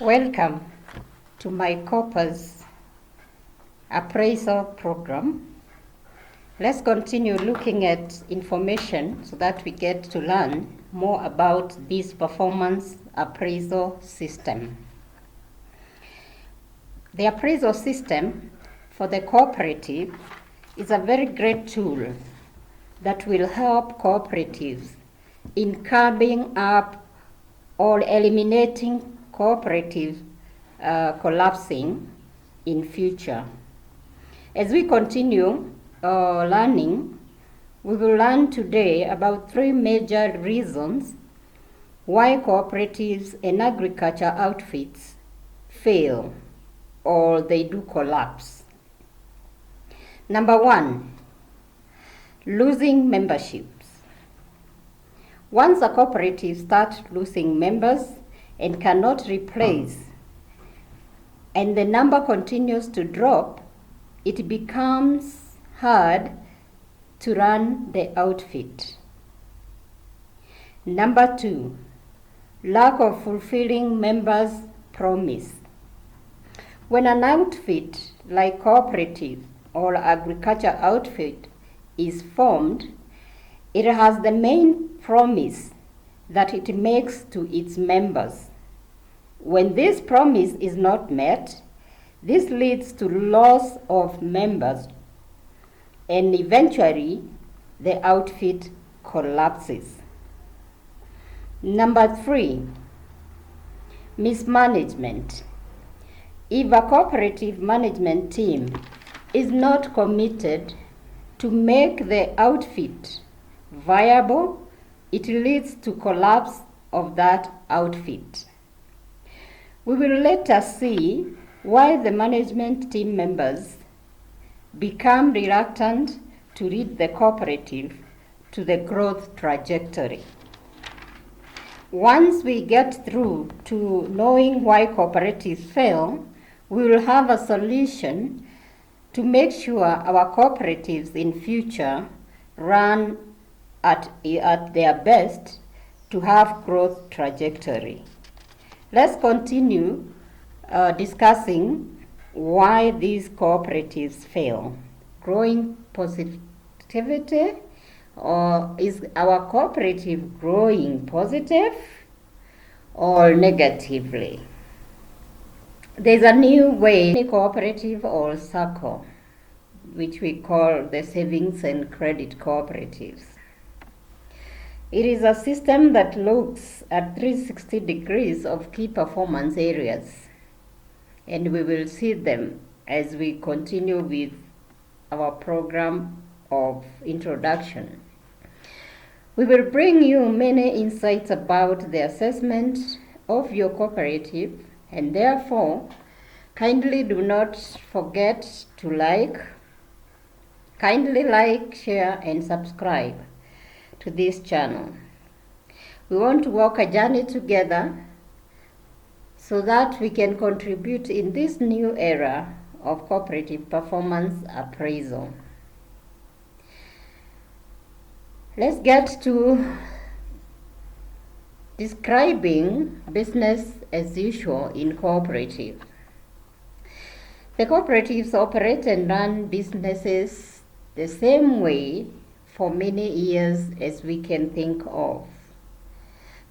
Welcome to MyCopas appraisal program. Let's continue looking at information so that we get to learn more about this performance appraisal system. The appraisal system for the cooperative is a very great tool that will help cooperatives in curbing up or eliminating cooperative collapsing in future. As we continue learning, we will learn today about three major reasons why cooperatives and agriculture outfits fail or they do collapse. Number one, losing memberships. Once a cooperative starts losing members and cannot replace, and the number continues to drop, it becomes hard to run the outfit. Number two, lack of fulfilling members' promise. When an outfit like cooperative or agriculture outfit is formed, it has the main promise that it makes to its members. When this promise is not met, this leads to loss of members, and eventually the outfit collapses. Number three, mismanagement. If a cooperative management team is not committed to make the outfit viable, it leads to collapse of that outfit. We will later see why the management team members become reluctant to lead the cooperative to the growth trajectory. Once we get through to knowing why cooperatives fail, we will have a solution to make sure our cooperatives in future run at their best to have growth trajectory. Let's continue discussing why these cooperatives fail. Growing positivity, or is our cooperative growing positive or negatively? There's a new way, cooperative or circle, which we call the savings and credit cooperatives. It is a system that looks at 360 degrees of key performance areas, and we will see them as we continue with our program of introduction. We will bring you many insights about the assessment of your cooperative, and therefore, kindly do not forget to kindly like, share, and subscribe to this channel. We want to walk a journey together so that we can contribute in this new era of cooperative performance appraisal. Let's get to describing business as usual in cooperative. The cooperatives operate and run businesses the same way for many years as we can think of.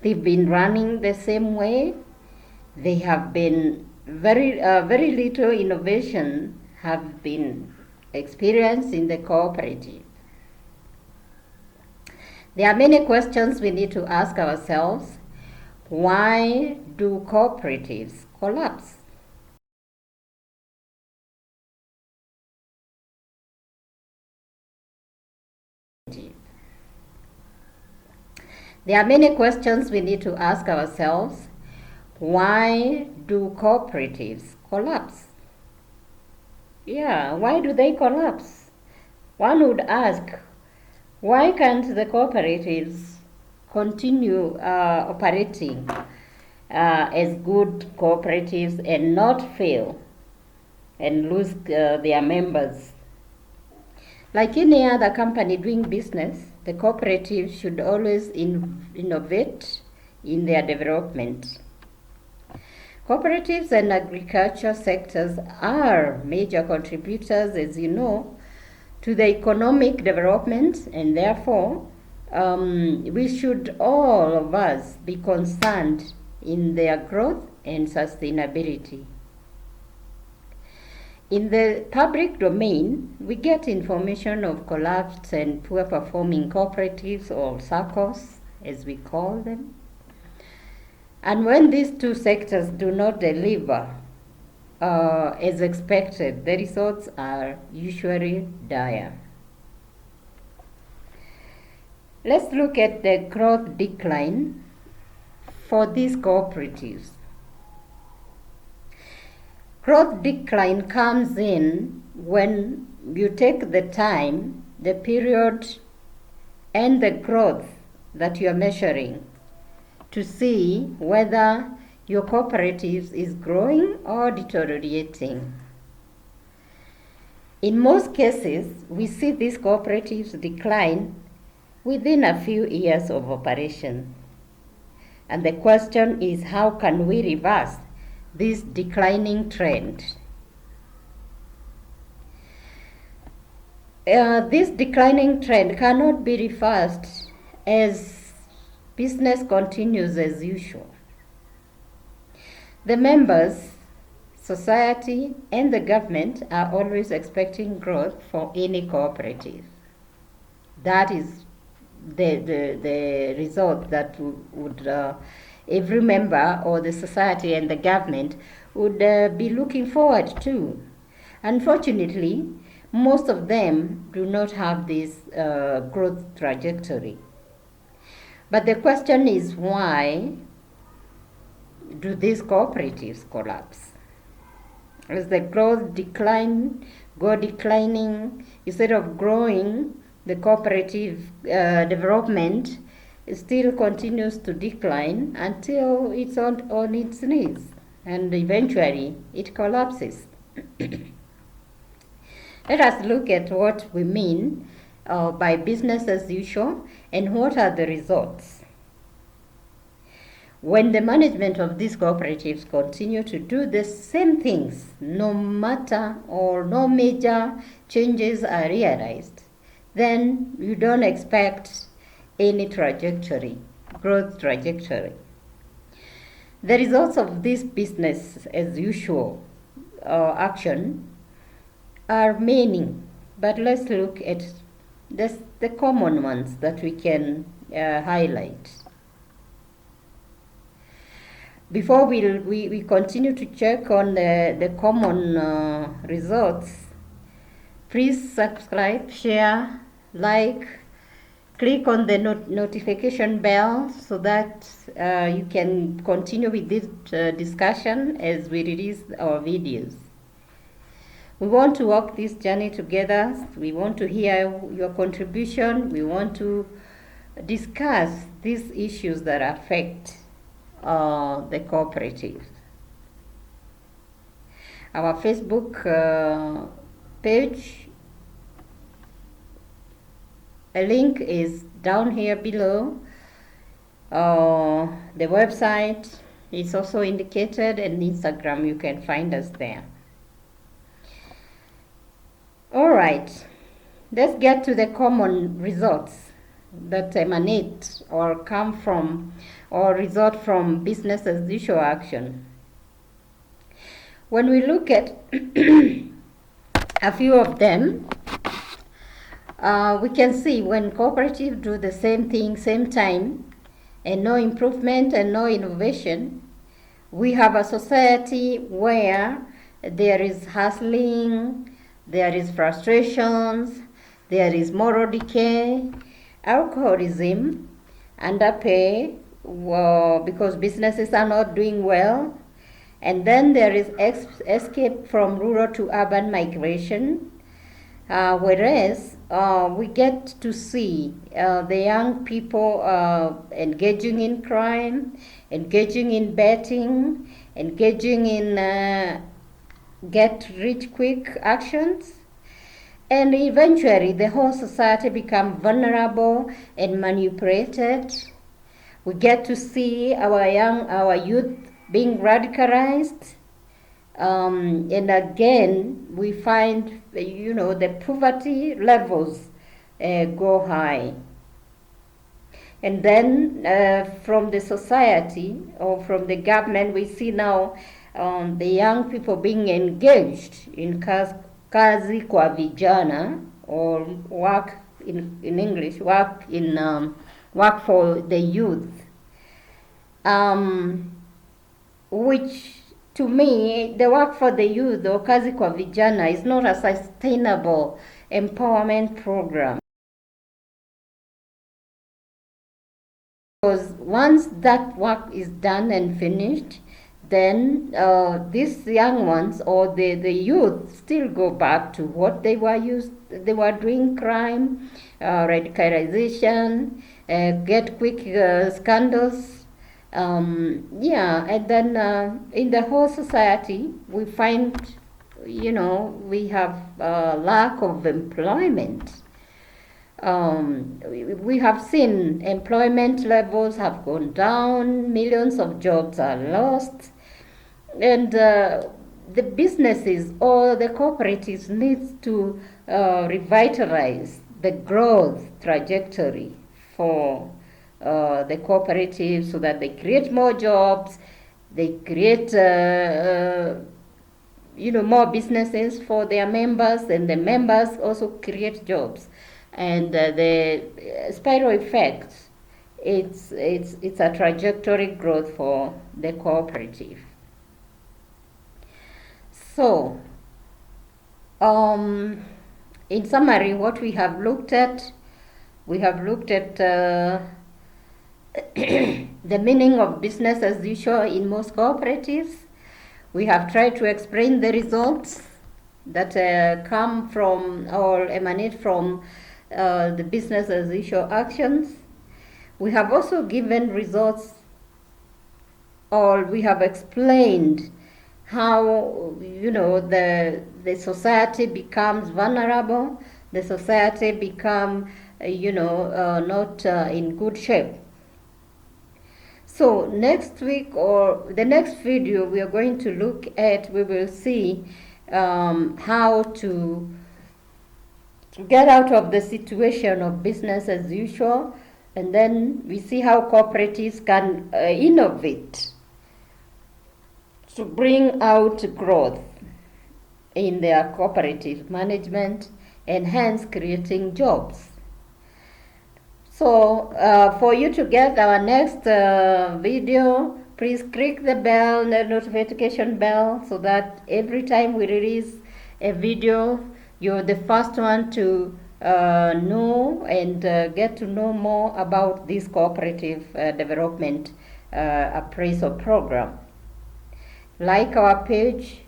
They've been running the same way. They have been very little innovation have been experienced in the cooperative. There are many questions we need to ask ourselves. Why do cooperatives collapse? There are many questions we need to ask ourselves. Why do cooperatives collapse? Why do they collapse? One would ask, why can't the cooperatives continue operating as good cooperatives and not fail and lose their members? Like any other company doing business, the cooperative should always innovate in their development. Cooperatives and agriculture sectors are major contributors, as you know, to the economic development, and therefore we should all of us be concerned in their growth and sustainability. In the public domain, we get information of collapsed and poor performing cooperatives, or SACCOs as we call them. And when these two sectors do not deliver as expected, the results are usually dire. Let's look at the growth decline for these cooperatives. Growth decline comes in when you take the time, the period, and the growth that you are measuring to see whether your cooperative is growing or deteriorating. In most cases, we see these cooperatives decline within a few years of operation. And the question is, how can we reverse this declining trend? This declining trend cannot be reversed as business continues as usual. The members, society, and the government are always expecting growth for any cooperative. That is the result that would every member or the society and the government would be looking forward to. Unfortunately, most of them do not have this growth trajectory. But the question is, why do these cooperatives collapse? As the growth go declining, instead of growing, the cooperative development still continues to decline until it's on its knees, and eventually it collapses. Let us look at what we mean by business as usual and what are the results. When the management of these cooperatives continue to do the same things, no matter or no major changes are realized, then you don't expect any growth trajectory. The results of this business as usual action are many, but let's look at the common ones that we can highlight. Before we continue to check on the common results, please subscribe, share, like, click on the notification bell so that you can continue with this discussion as we release our videos. We want to walk this journey together. We want to hear your contribution. We want to discuss these issues that affect the cooperative. Our Facebook page, a link is down here below. The website is also indicated, and Instagram, you can find us there. All right, let's get to the common results that emanate or come from or result from business as usual action. When we look at a few of them, we can see when cooperatives do the same thing, same time, and no improvement and no innovation, we have a society where there is hustling, there is frustrations, there is moral decay, alcoholism, underpay because businesses are not doing well, and then there is escape from rural to urban migration, whereas we get to see the young people engaging in crime, engaging in betting, engaging in get-rich-quick actions, and eventually the whole society becomes vulnerable and manipulated. We get to see our youth being radicalized. And again, we find, the poverty levels go high. And then from the society or from the government, we see now the young people being engaged in kazi kwa vijana, or work in English, work for the youth, which to me, the work for the youth or kazi kwa vijana is not a sustainable empowerment program. Because once that work is done and finished, then these young ones or the youth still go back to what they were doing: crime, radicalization, get quick scandals. And then in the whole society, we find, we have lack of employment. We have seen employment levels have gone down, millions of jobs are lost, and the businesses or the cooperatives need to revitalize the growth trajectory for the cooperatives, so that they create more jobs, they create more businesses for their members, and the members also create jobs. And the spiral effect, it's a trajectory growth for the cooperative. So, in summary, what we have looked at the meaning of business as usual in most cooperatives. We have tried to explain the results that come from or emanate from the business as usual actions. We have also given results, or we have explained how the society becomes vulnerable, the society become not in good shape. So next week or the next video we are going to look at, we will see how to get out of the situation of business as usual, and then we see how cooperatives can innovate to bring out growth in their cooperative management, and hence creating jobs. So for you to get our next video, please click the bell, the notification bell, so that every time we release a video, you're the first one to know and get to know more about this cooperative development appraisal program. Like our page,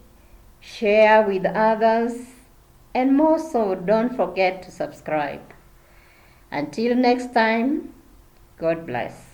share with others, and more so, don't forget to subscribe. Until next time, God bless.